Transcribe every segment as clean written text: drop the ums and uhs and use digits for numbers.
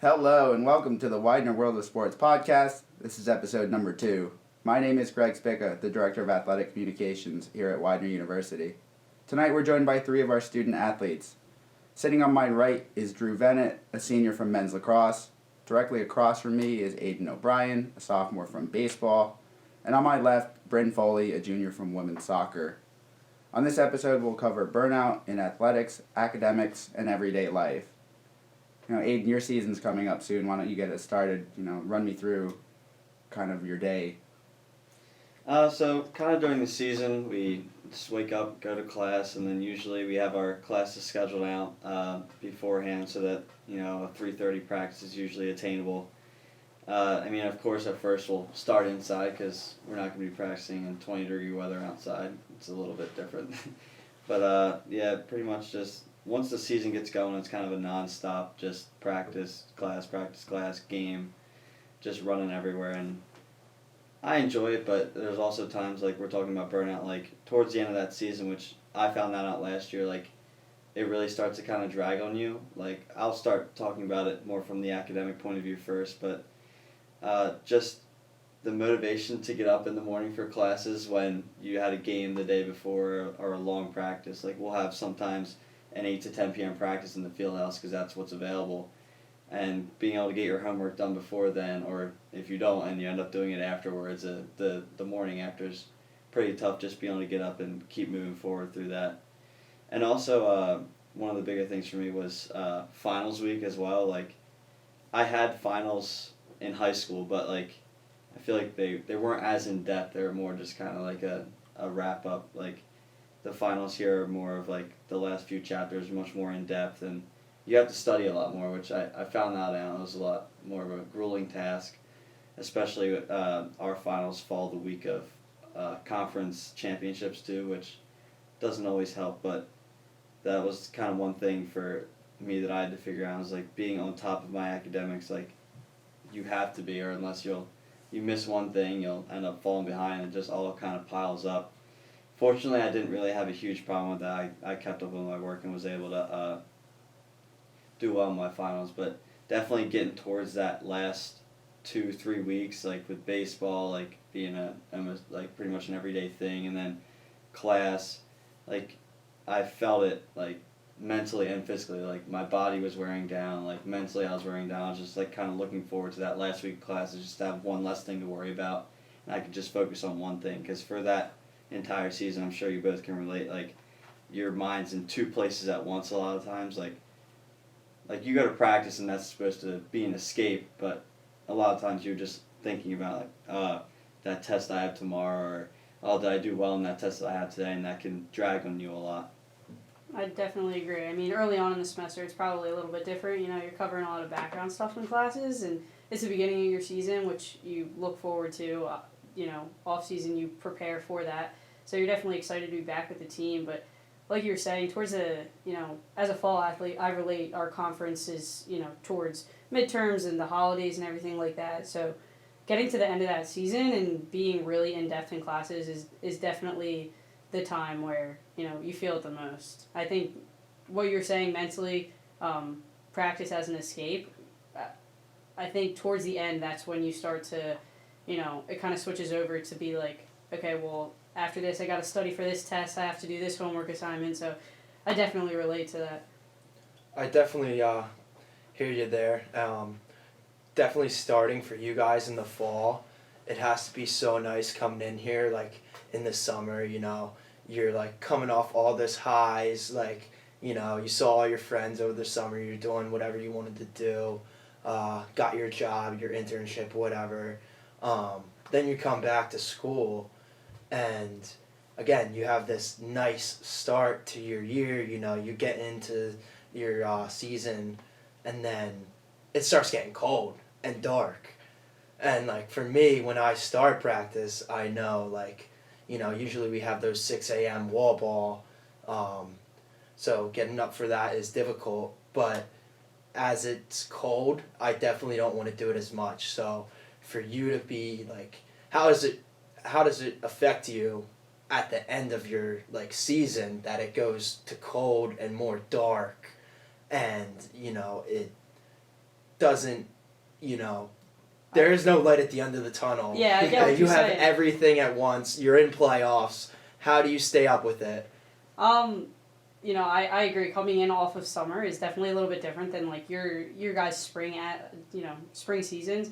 Hello and welcome to the Widener World of Sports podcast. This is episode number 2. My name is Greg Spica, the Director of Athletic Communications here at Widener University. Tonight we're joined by 3 of our student athletes. Sitting on my right is Drew Venit, a senior from men's lacrosse. Directly across from me is Aidan O'Brien, a sophomore from baseball. And on my left, Brynn Foley, a junior from women's soccer. On this episode we'll cover burnout in athletics, academics, and everyday life. Aidan, your season's coming up soon. Why don't you get it started? Run me through kind of your day. So kind of during the season, we just wake up, go to class, and then usually we have our classes scheduled out beforehand so that, a 3:30 practice is usually attainable. Of course, at first we'll start inside because we're not going to be practicing in 20-degree weather outside. It's a little bit different. But, pretty much just once the season gets going, it's kind of a non-stop, just practice, class, game, just running everywhere. And I enjoy it, but there's also times, like we're talking about burnout, like towards the end of that season, which I found that out last year, like it really starts to kind of drag on you. Like I'll start talking about it more from the academic point of view first, but just the motivation to get up in the morning for classes when you had a game the day before or a long practice. Like we'll have sometimes an 8 to 10 p.m. practice in the field house because that's what's available. And being able to get your homework done before then, or if you don't and you end up doing it afterwards, the morning after is pretty tough, just being able to get up and keep moving forward through that. And also, one of the bigger things for me was finals week as well. Like, I had finals in high school, but like I feel like they weren't as in-depth. They were more just kind of like a wrap-up. Like, the finals here are more of like the last few chapters, much more in-depth, and you have to study a lot more, which I found out it was a lot more of a grueling task, especially our finals fall the week of conference championships too, which doesn't always help, but that was kind of one thing for me that I had to figure out. Was like being on top of my academics, like you have to be, or unless you miss one thing, you'll end up falling behind, and it just all kind of piles up. Fortunately, I didn't really have a huge problem with that. I kept up with my work and was able to do well in my finals, but definitely getting towards that last 2-3 weeks, like with baseball, like being almost like pretty much an everyday thing, and then class, like I felt it like mentally and physically, like my body was wearing down, like mentally I was wearing down. I was just like kind of looking forward to that last week of classes, just to have one less thing to worry about, and I could just focus on one thing, because for that entire season, I'm sure you both can relate, like your mind's in 2 places at once a lot of times, like you go to practice and that's supposed to be an escape, but a lot of times you're just thinking about like that test I have tomorrow, or did I do well in that test that I have today, and that can drag on you a lot. I definitely agree. I mean, early on in the semester, it's probably a little bit different. You're covering a lot of background stuff in classes, and it's the beginning of your season, which you look forward to. Off season, you prepare for that. So you're definitely excited to be back with the team. But like you were saying, towards as a fall athlete, I relate our conference is, towards midterms and the holidays and everything like that. So getting to the end of that season and being really in-depth in classes is definitely the time where, you feel it the most. I think what you're saying mentally, practice as an escape, I think towards the end, that's when you start to, it kind of switches over to be like, okay, well, after this, I got to study for this test. I have to do this homework assignment. So I definitely relate to that. I definitely hear you there. Definitely starting for you guys in the fall. It has to be so nice coming in here, like in the summer, you're like coming off all this highs, like, you saw all your friends over the summer, you're doing whatever you wanted to do, got your job, your internship, whatever. Then you come back to school, and again, you have this nice start to your year, you get into your season, and then it starts getting cold and dark. And like for me, when I start practice, I know like, usually we have those 6 a.m. wall ball, so getting up for that is difficult, but as it's cold, I definitely don't want to do it as much. So for you to be like, how does it affect you at the end of your like season that it goes to cold and more dark, and doesn't, there is no light at the end of the tunnel. Yeah, I get what You you're have saying. everything at once. You're in playoffs. How do you stay up with it? I agree. Coming in off of summer is definitely a little bit different than like your guys' spring seasons.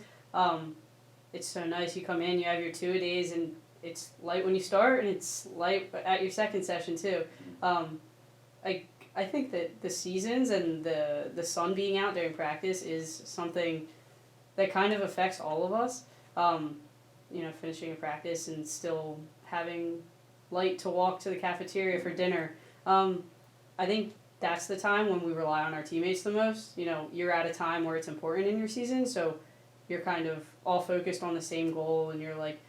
It's so nice. You come in, you have your 2-a-days, and it's light when you start, and it's light at your second session too. I think that the seasons and the sun being out during practice is something that kind of affects all of us. Finishing a practice and still having light to walk to the cafeteria for dinner. I think that's the time when we rely on our teammates the most. You're at a time where it's important in your season, so you're kind of all focused on the same goal, and you're like,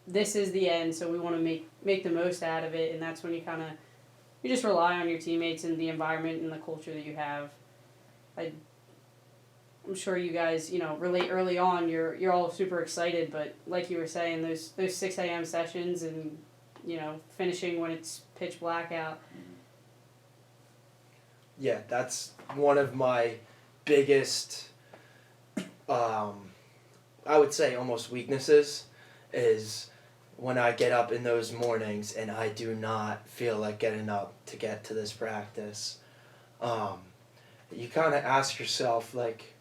this is the end, so we want to make the most out of it, and that's when you just rely on your teammates and the environment and the culture that you have. I'm sure you guys, relate early on. You're all super excited, but like you were saying, those 6 a.m. sessions and finishing when it's pitch black out. Yeah, that's one of my biggest, I would say almost weaknesses, is when I get up in those mornings and I do not feel like getting up to get to this practice. You kind of ask yourself, like,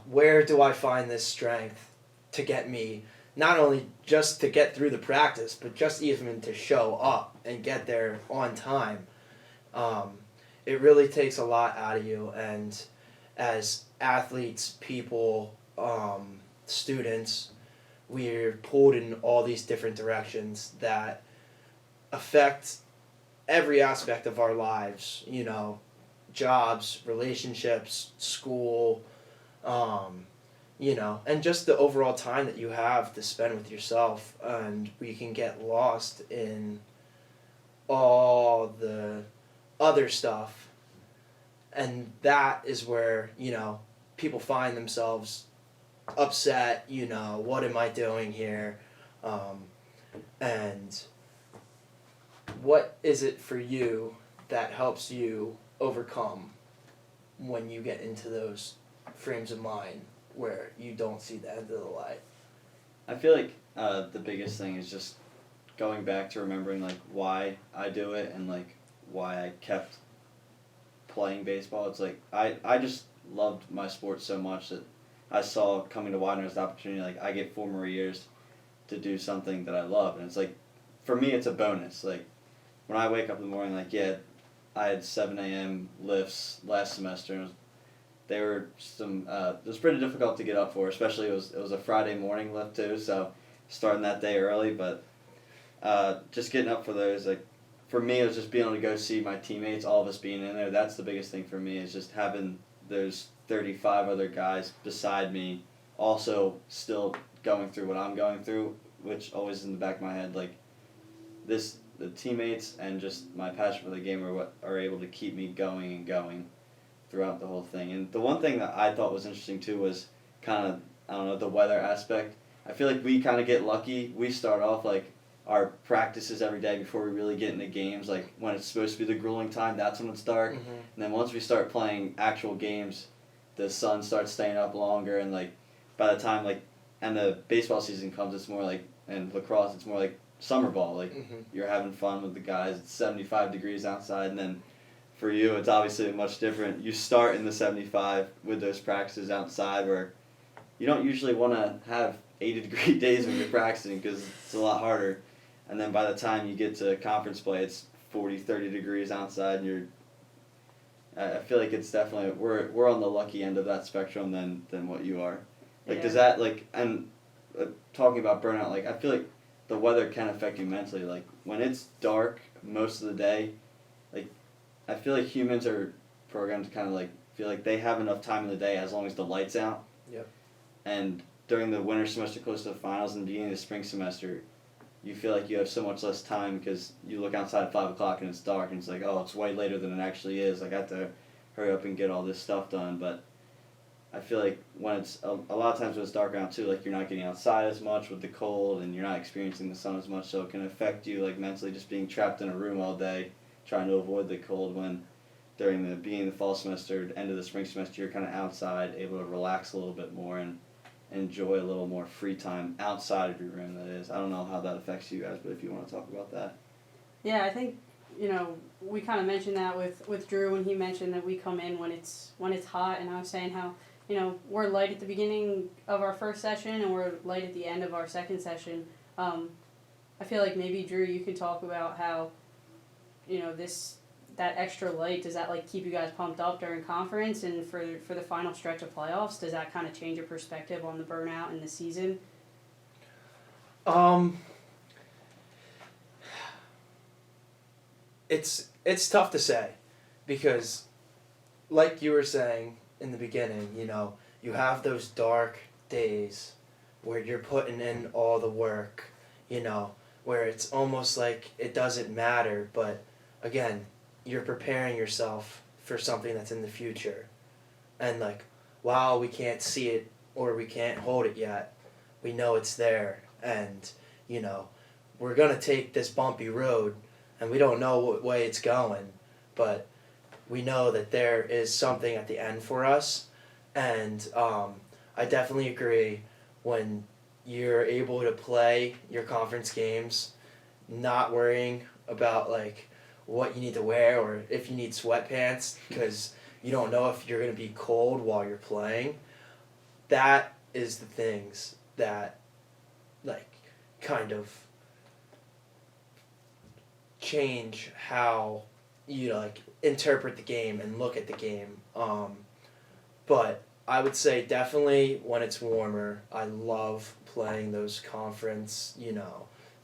where do I find this strength to get me, not only just to get through the practice, but just even to show up and get there on time. It really takes a lot out of you, and as athletes, people, students, we're pulled in all these different directions that affect every aspect of our lives, jobs, relationships, school, and just the overall time that you have to spend with yourself, and we can get lost in all the other stuff, and that is where people find themselves upset. What am I doing here, and what is it for you that helps you overcome when you get into those frames of mind where you don't see the end of the light? I feel like the biggest thing is just going back to remembering like why I do it and like why I kept playing baseball. It's like I just loved my sport so much that I saw coming to Widener as an opportunity. Like, I get 4 more years to do something that I love, and it's like, for me, it's a bonus. Like, when I wake up in the morning, like, yeah, I had 7 a.m. lifts last semester, and they were it was pretty difficult to get up for, especially it was a Friday morning lift too, so starting that day early, but just getting up for those, like, for me, it was just being able to go see my teammates, all of us being in there. That's the biggest thing for me, is just having those 35 other guys beside me also still going through what I'm going through, which always in the back of my head, like, the teammates and just my passion for the game are what are able to keep me going and going throughout the whole thing. And the one thing that I thought was interesting too was kind of, I don't know, the weather aspect. I feel like we kind of get lucky. We start off like our practices every day before we really get into games. Like, when it's supposed to be the grueling time, that's when it's dark. Mm-hmm. And then once we start playing actual games, the sun starts staying up longer, and like by the time like and the baseball season comes, it's more like, and lacrosse, it's more like summer ball. Like, you're having fun with the guys. It's 75 degrees outside, and then for you, it's obviously much different. You start in the 75 with those practices outside, where you don't usually want to have 80-degree days when you're practicing because it's a lot harder. And then by the time you get to conference play, it's 40, 30 degrees outside, and I feel like it's definitely, we're on the lucky end of that spectrum than what you are. Like, Yeah. does that, like, and talking about burnout, like, I feel like the weather can affect you mentally. Like, when it's dark most of the day, like, I feel like humans are programmed to kind of, like, feel like they have enough time in the day as long as the light's out. Yep. And during the winter semester close to the finals and the beginning of the spring semester, you feel like you have so much less time because you look outside at 5 o'clock and it's dark, and it's like, oh, it's way later than it actually is. Like, I have to hurry up and get all this stuff done. But I feel like when it's a lot of times when it's dark out too, like, you're not getting outside as much with the cold, and you're not experiencing the sun as much, so it can affect you, like, mentally, just being trapped in a room all day trying to avoid the cold, when during the beginning of the fall semester, end of the spring semester, you're kind of outside, able to relax a little bit more and enjoy a little more free time outside of your room, that is. I don't know how that affects you guys, but if you want to talk about that. Yeah, I think, we kind of mentioned that with Drew when he mentioned that we come in when it's hot, and I was saying how, we're light at the beginning of our first session and we're light at the end of our second session. I feel like maybe, Drew, you could talk about how, that extra light, does that keep you guys pumped up during conference, and for the final stretch of playoffs, does that kind of change your perspective on the burnout and the season? It's tough to say, because like you were saying in the beginning, you have those dark days where you're putting in all the work, where it's almost like it doesn't matter, but again, you're preparing yourself for something that's in the future. And while we can't see it or we can't hold it yet, we know it's there, and we're going to take this bumpy road, and we don't know what way it's going, but we know that there is something at the end for us. And I definitely agree, when you're able to play your conference games, not worrying about what you need to wear or if you need sweatpants, because you don't know if you're going to be cold while you're playing. That is the things that kind of change how you interpret the game and look at the game. But I would say definitely when it's warmer, I love playing those conference,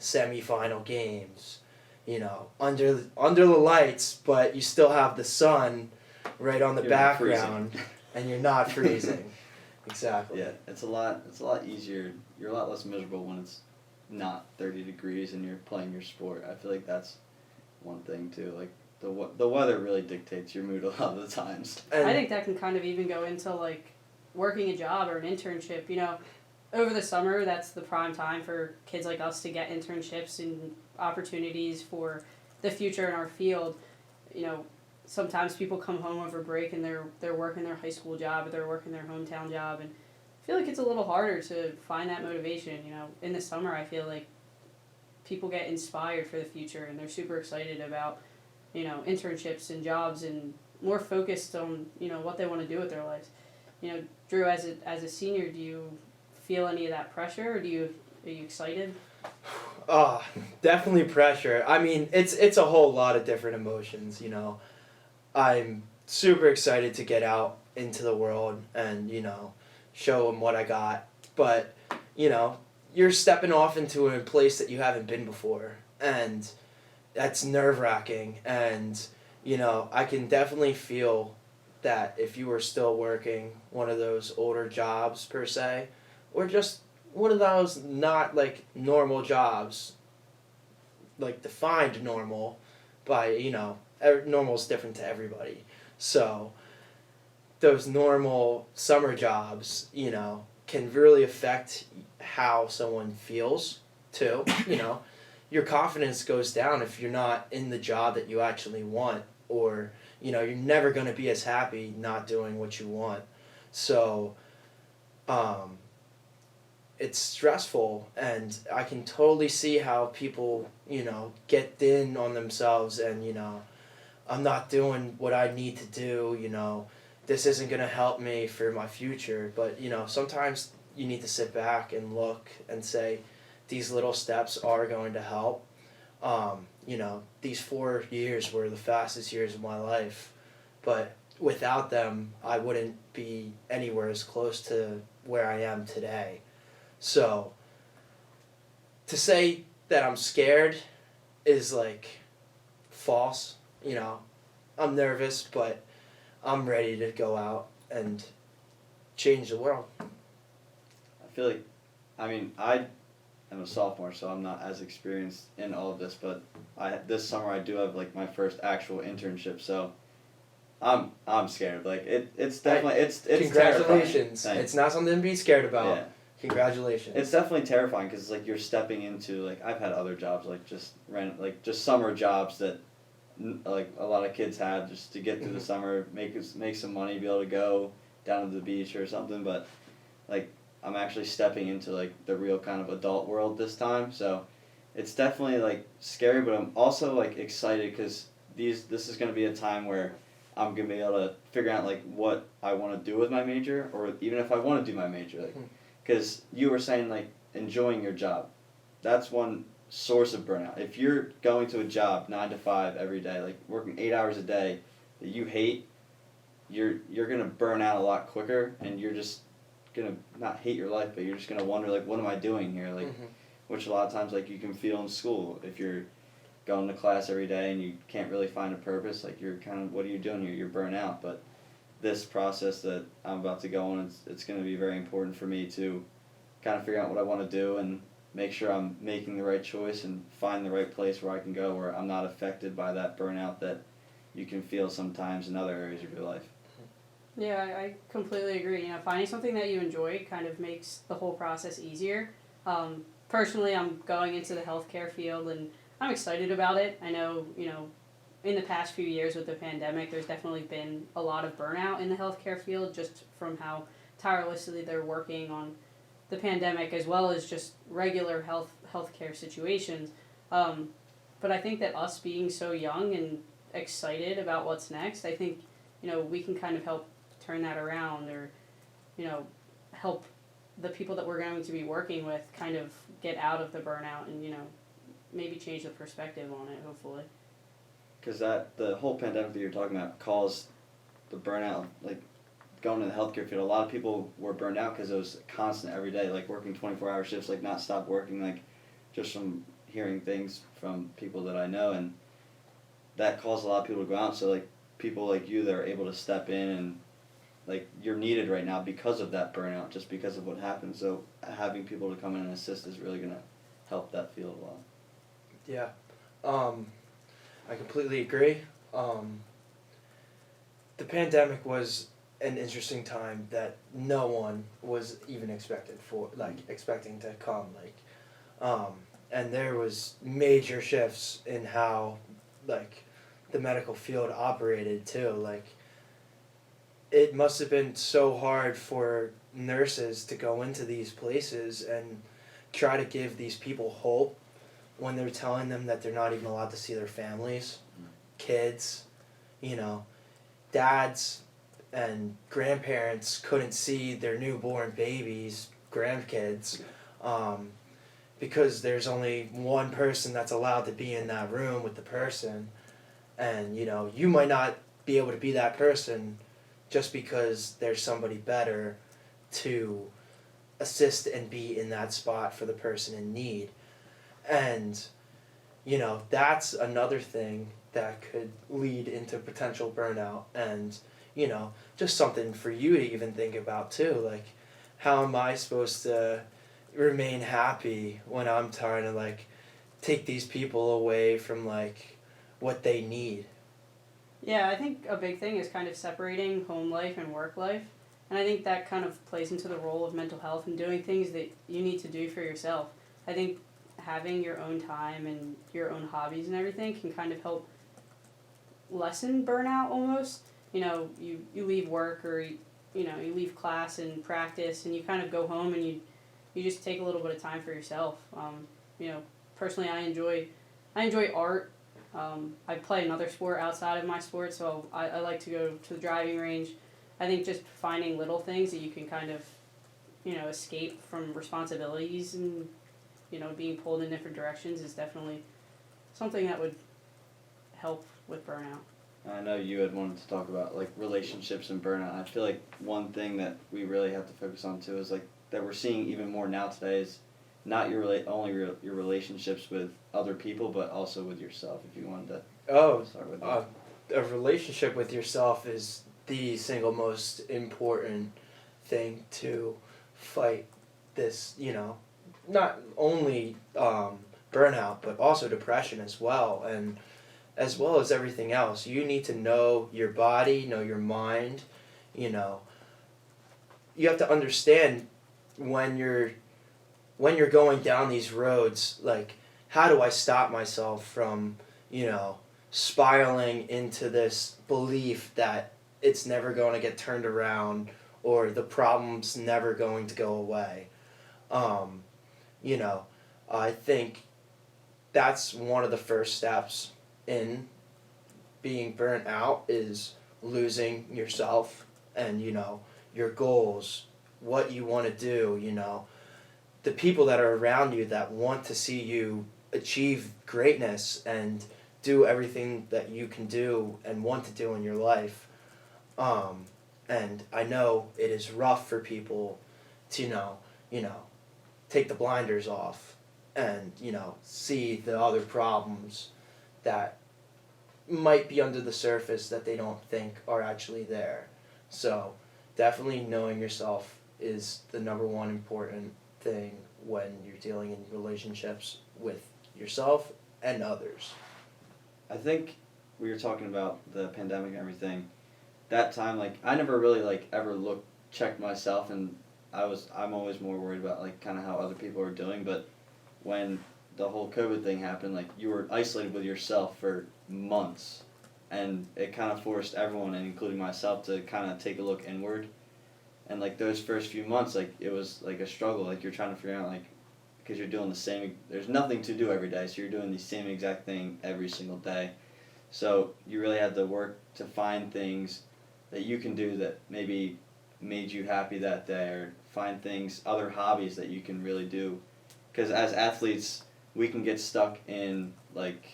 semifinal games, under the lights, but you still have the sun right on the background, and you're not freezing. Exactly. Yeah, it's a lot easier. You're a lot less miserable when it's not 30 degrees and you're playing your sport. I feel like that's one thing too. The weather really dictates your mood a lot of the times. I think that can kind of even go into working a job or an internship. Over the summer, that's the prime time for kids like us to get internships and opportunities for the future in our field. Sometimes people come home over break and they're working their high school job or they're working their hometown job, and I feel like it's a little harder to find that motivation. In the summer, I feel like people get inspired for the future and they're super excited about internships and jobs and more focused on what they want to do with their lives. Drew, as a senior, do you feel any of that pressure, or are you excited? Definitely pressure. I mean, it's a whole lot of different emotions. I'm super excited to get out into the world and show them what I got, but you're stepping off into a place that you haven't been before, and that's nerve-wracking. And I can definitely feel that if you were still working one of those older jobs per se, or just one of those not normal jobs, defined normal by normal is different to everybody. So those normal summer jobs, can really affect how someone feels too. Your confidence goes down if you're not in the job that you actually want, or you're never going to be as happy not doing what you want. So it's stressful, and I can totally see how people get in on themselves, and I'm not doing what I need to do, this isn't going to help me for my future. But sometimes you need to sit back and look and say, these little steps are going to help. These 4 years were the fastest years of my life, but without them, I wouldn't be anywhere as close to where I am today. So to say that I'm scared is false. I'm nervous, but I'm ready to go out and change the world. I feel like, I am a sophomore, so I'm not as experienced in all of this, but this summer I do have my first actual internship, so I'm scared. It's definitely it's congratulations. Terrifying. It's not something to be scared about. Yeah. Congratulations. It's definitely terrifying because you're stepping into I've had other jobs just summer jobs that like a lot of kids have, just to get through the summer, make some money, be able to go down to the beach or something. But like I'm actually stepping into like the real kind of adult world this time, so it's definitely like scary, but I'm also like excited because this is going to be a time where I'm going to be able to figure out like what I want to do with my major, or even if I want to do my major, like because you were saying like enjoying your job, that's one source of burnout. If you're going to a job 9 to 5 every day, like working 8 hours a day that you hate, you're gonna burn out a lot quicker, and you're just gonna not hate your life, but you're just gonna wonder like, what am I doing here? Like, which a lot of times like you can feel in school if you're going to class every day and you can't really find a purpose. Like you're kind of, what are you doing here? You're burnt out. But this process that I'm about to go on, it's gonna be very important for me to kind of figure out what I want to do and make sure I'm making the right choice and find the right place where I can go where I'm not affected by that burnout that you can feel sometimes in other areas of your life. Yeah, I completely agree. You know, finding something that you enjoy kind of makes the whole process easier. Personally, I'm going into the healthcare field and I'm excited about it. I know, you know, in the past few years with the pandemic, there's definitely been a lot of burnout in the healthcare field just from how tirelessly they're working on the pandemic as well as just regular healthcare situations. But I think that us being so young and excited about what's next, I think, you know, we can kind of help turn that around, or, you know, help the people that we're going to be working with kind of get out of the burnout and, you know, maybe change the perspective on it, hopefully. Because the whole pandemic that you're talking about caused the burnout, like going in the healthcare field. A lot of people were burned out because it was constant every day, like working 24-hour shifts, like not stop working, like just from hearing things from people that I know, and that caused a lot of people to go out. So like people like you that are able to step in, and like you're needed right now because of that burnout, just because of what happened. So having people to come in and assist is really gonna help that field a lot. Yeah, I completely agree. The pandemic was an interesting time that no one was even expecting to come. And there was major shifts in how, like, the medical field operated too. Like, it must have been so hard for nurses to go into these places and try to give these people hope when they're telling them that they're not even allowed to see their families, kids, you know, dads and grandparents couldn't see their newborn babies, grandkids, because there's only one person that's allowed to be in that room with the person. And, you know, you might not be able to be that person just because there's somebody better to assist and be in that spot for the person in need. And, you know, that's another thing that could lead into potential burnout. And, you know, just something for you to even think about too. Like, how am I supposed to remain happy when I'm trying to, like, take these people away from, like, what they need? Yeah, I think a big thing is kind of separating home life and work life. And I think that kind of plays into the role of mental health and doing things that you need to do for yourself. I think having your own time and your own hobbies and everything can kind of help lessen burnout almost. You know, you leave work, or, you know, you leave class and practice, and you kind of go home and you just take a little bit of time for yourself. You know, personally, I enjoy art. I play another sport outside of my sport, so I like to go to the driving range. I think just finding little things that you can kind of, you know, escape from responsibilities and, you know, being pulled in different directions is definitely something that would help with burnout. I know you had wanted to talk about like relationships and burnout. I feel like one thing that we really have to focus on too is like that we're seeing even more now today is not your your relationships with other people, but also with yourself. If you wanted to start with that. A relationship with yourself is the single most important thing to fight this, you know, not only burnout, but also depression as well, and as well as everything else. You need to know your body, know your mind, you know. You have to understand when you're going down these roads, like, how do I stop myself from, you know, spiraling into this belief that it's never going to get turned around or the problem's never going to go away. You know, I think that's one of the first steps in being burnt out is losing yourself and, you know, your goals, what you want to do, you know, the people that are around you that want to see you achieve greatness and do everything that you can do and want to do in your life. And I know it is rough for people to, you know, take the blinders off and, you know, see the other problems that might be under the surface that they don't think are actually there. So definitely knowing yourself is the number one important thing when you're dealing in relationships with yourself and others. I think we were talking about the pandemic and everything. That time, like, I never really, like, ever checked myself, and I'm always more worried about, like, kind of how other people are doing, but when the whole COVID thing happened, like, you were isolated with yourself for months, and it kind of forced everyone, and including myself, to kind of take a look inward, and, like, those first few months, like, it was, like, a struggle, like, you're trying to figure out, like, because you're doing the same, there's nothing to do every day, so you're doing the same exact thing every single day, so you really had to work to find things that you can do that maybe made you happy that day, or find things, other hobbies that you can really do. Because as athletes, we can get stuck in, like,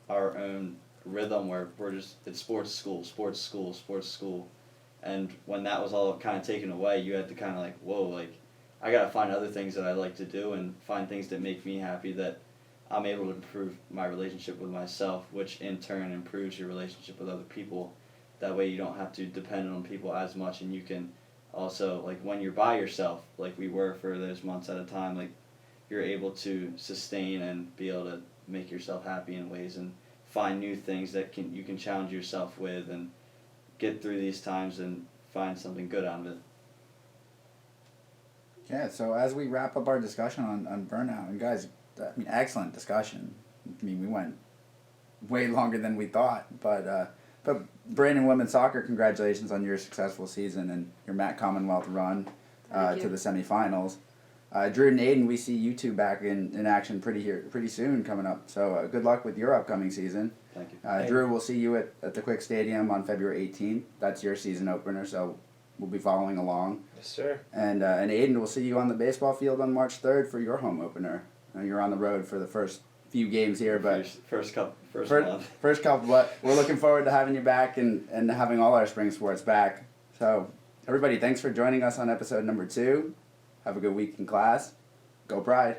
our own rhythm where we're just, it's sports school, sports school, sports school. And when that was all kind of taken away, you had to kind of like, whoa, like, I got to find other things that I like to do and find things that make me happy, that I'm able to improve my relationship with myself, which in turn improves your relationship with other people. That way you don't have to depend on people as much, and you can also, like, when you're by yourself, like we were for those months at a time, like, you're able to sustain and be able to make yourself happy in ways and find new things that you can challenge yourself with and get through these times and find something good out of it. Yeah, so as we wrap up our discussion on burnout, and guys, I mean, excellent discussion. I mean, we went way longer than we thought, but Brynn and women's soccer, congratulations on your successful season and your MAC Commonwealth run to the semifinals. Drew and Aidan, we see you two back in action pretty soon coming up. So good luck with your upcoming season. Thank you. Drew, we'll see you at the Quick Stadium on February 18th. That's your season opener, so we'll be following along. Yes, sir. And Aidan, we'll see you on the baseball field on March 3rd for your home opener. You're on the road for the first few games here, but first month. First couple, but we're looking forward to having you back and having all our spring sports back. So, everybody, thanks for joining us on episode number 2. Have a good week in class. Go Pride.